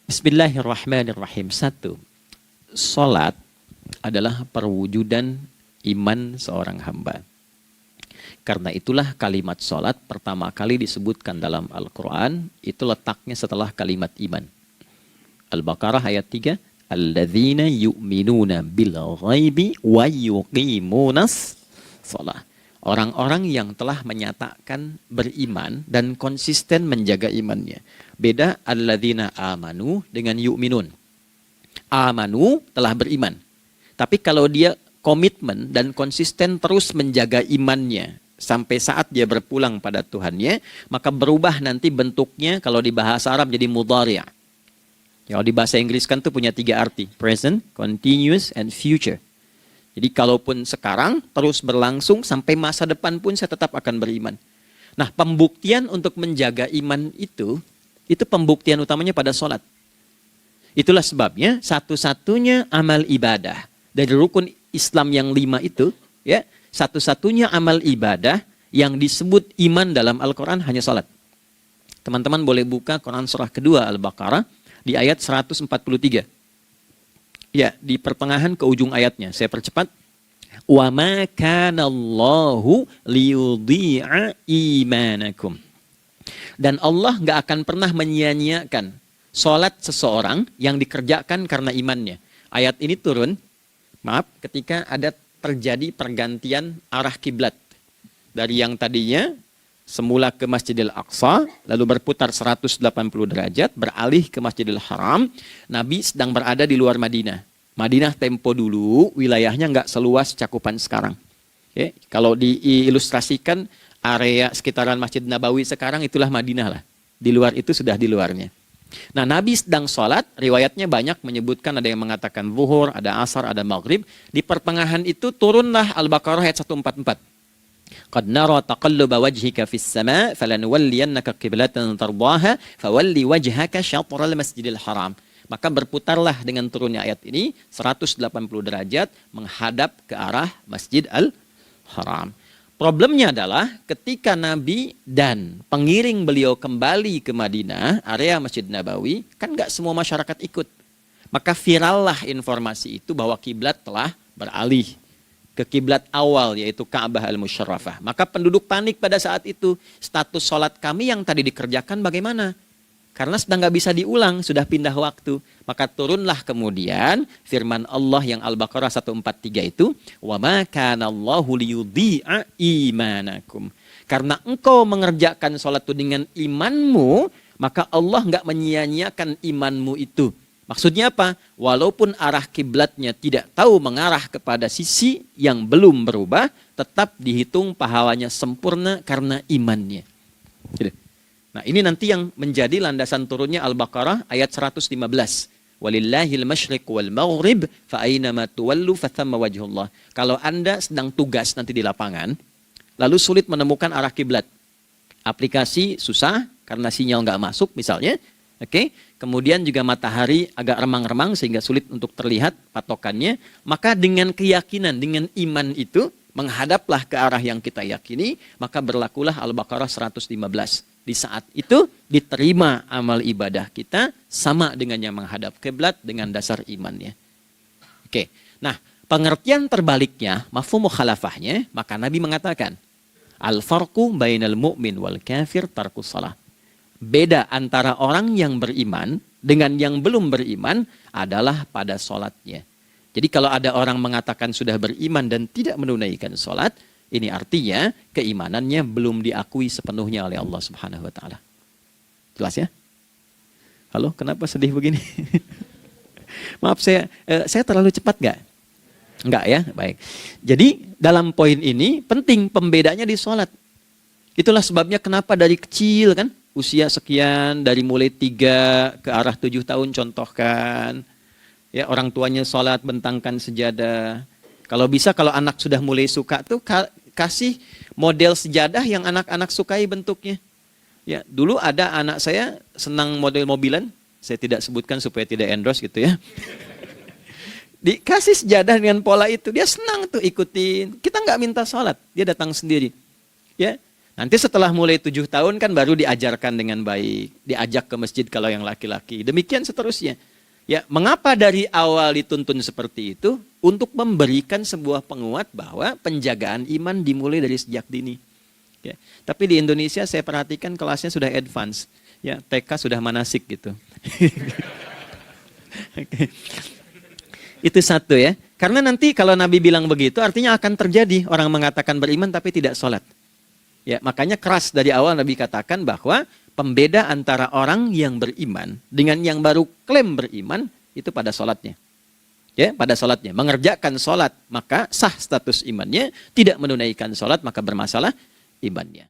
Bismillahirrahmanirrahim. Satu, salat adalah perwujudan iman seorang hamba. Karena itulah kalimat salat pertama kali disebutkan dalam Al-Quran, itu letaknya setelah kalimat iman. Al-Baqarah ayat 3, alladzina yu'minuna bil ghaibi wa yuqimunas shalah. Orang-orang yang telah menyatakan beriman dan konsisten menjaga imannya. Beda alladzina amanu dengan yu'minun. Amanu telah beriman. Tapi kalau dia komitmen dan konsisten terus menjaga imannya sampai saat dia berpulang pada Tuhannya, maka berubah nanti bentuknya kalau di bahasa Arab jadi mudhari'. Kalau di bahasa Inggris kan tuh punya 3 arti. Present, continuous, and future. Jadi kalaupun sekarang terus berlangsung sampai masa depan pun saya tetap akan beriman. Nah, pembuktian untuk menjaga iman itu pembuktian utamanya pada sholat. Itulah sebabnya satu-satunya amal ibadah dari rukun Islam yang 5 itu, ya, satu-satunya amal ibadah yang disebut iman dalam Al-Quran hanya sholat. Teman-teman boleh buka Quran surah kedua Al-Baqarah di ayat 143. Ya, di pertengahan ke ujung ayatnya. Saya percepat. Wa ma kana Allahu liyudhi'a imanakum. Dan Allah nggak akan pernah menyia-nyiakan sholat seseorang yang dikerjakan karena imannya. Ayat ini turun, ketika ada terjadi pergantian arah kiblat. Dari yang tadinya semula ke Masjidil Aqsa, lalu berputar 180 derajat, beralih ke Masjidil Haram. Nabi sedang berada di luar Madinah. Madinah tempo dulu, wilayahnya nggak seluas cakupan sekarang. Oke, kalau diilustrasikan, area sekitaran Masjid Nabawi sekarang itulah Madinah lah. Di luar itu sudah di luarnya. Nah, Nabi sedang sholat, riwayatnya banyak menyebutkan, ada yang mengatakan zuhur, ada asar, ada maghrib. Di pertengahan itu turunlah Al-Baqarah ayat 144. Qad nara taqalluba wajhika fis sama' falanuwalliyannaka qiblatan tardaha fawalli wajhaka syatral masjidil haram. Maka berputarlah dengan turunnya ayat ini 180 derajat menghadap ke arah Masjid Al-Haram. Problemnya adalah ketika Nabi dan pengiring beliau kembali ke Madinah, area Masjid Nabawi, kan nggak semua masyarakat ikut. Maka virallah informasi itu bahwa kiblat telah beralih ke kiblat awal, yaitu Ka'bah Al-Musyarrafah. Maka penduduk panik pada saat itu. Status sholat kami yang tadi dikerjakan bagaimana? Karena sedang nggak bisa diulang, sudah pindah waktu. Maka turunlah kemudian firman Allah yang Al-Baqarah 143 itu, wa ma kana Allahu liyudhi'a imanakum. Karena engkau mengerjakan sholat itu dengan imanmu, maka Allah nggak menyia-nyiakan imanmu itu. Maksudnya apa? Walaupun arah kiblatnya tidak tahu mengarah kepada sisi yang belum berubah, tetap dihitung pahalanya sempurna karena imannya. Nah, ini nanti yang menjadi landasan turunnya Al-Baqarah ayat 115. Walillahil masyriq wal maghrib fa aina ma tuwallu fa thamma wajhullah. Kalau Anda sedang tugas nanti di lapangan, lalu sulit menemukan arah kiblat. Aplikasi susah karena sinyal nggak masuk misalnya. Oke, kemudian juga matahari agak remang-remang sehingga sulit untuk terlihat patokannya. Maka dengan keyakinan, dengan iman itu, menghadaplah ke arah yang kita yakini, maka berlakulah Al-Baqarah 115. Di saat itu diterima amal ibadah kita sama dengan yang menghadap kiblat dengan dasar imannya. Oke, nah pengertian terbaliknya, mafhum mukhalafahnya, maka Nabi mengatakan, al-farqu bainal mu'min wal kafir tarkus salah. Beda antara orang yang beriman dengan yang belum beriman adalah pada sholatnya. Jadi kalau ada orang mengatakan sudah beriman dan tidak menunaikan sholat, ini artinya keimanannya belum diakui sepenuhnya oleh Allah Subhanahu wa Ta'ala. Jelas ya? Halo, kenapa sedih begini? Maaf, saya terlalu cepat nggak? Enggak ya? Baik. Jadi dalam poin ini penting pembedanya di sholat. Itulah sebabnya kenapa dari kecil kan, usia sekian, dari mulai 3 ke arah 7 tahun contohkan. Ya, orang tuanya sholat bentangkan sejadah. Kalau bisa, kalau anak sudah mulai suka tuh kasih model sejadah yang anak-anak sukai bentuknya. Ya, dulu ada anak saya senang model mobilan, saya tidak sebutkan supaya tidak endorse gitu ya. Dikasih sejadah dengan pola itu, dia senang tuh ikutin. Kita nggak minta sholat, dia datang sendiri. Ya, Nanti setelah mulai 7 tahun kan baru diajarkan dengan baik, diajak ke masjid kalau yang laki-laki. Demikian seterusnya. Ya, mengapa dari awal dituntun seperti itu? Untuk memberikan sebuah penguat bahwa penjagaan iman dimulai dari sejak dini. Ya. Tapi di Indonesia saya perhatikan kelasnya sudah advance. Ya, TK sudah manasik gitu. Itu satu ya. Karena nanti kalau Nabi bilang begitu artinya akan terjadi orang mengatakan beriman tapi tidak sholat. Ya, makanya keras dari awal Nabi katakan bahwa pembeda antara orang yang beriman dengan yang baru klaim beriman itu pada sholatnya. Ya, pada sholatnya. Mengerjakan sholat maka sah status imannya, tidak menunaikan sholat maka bermasalah imannya.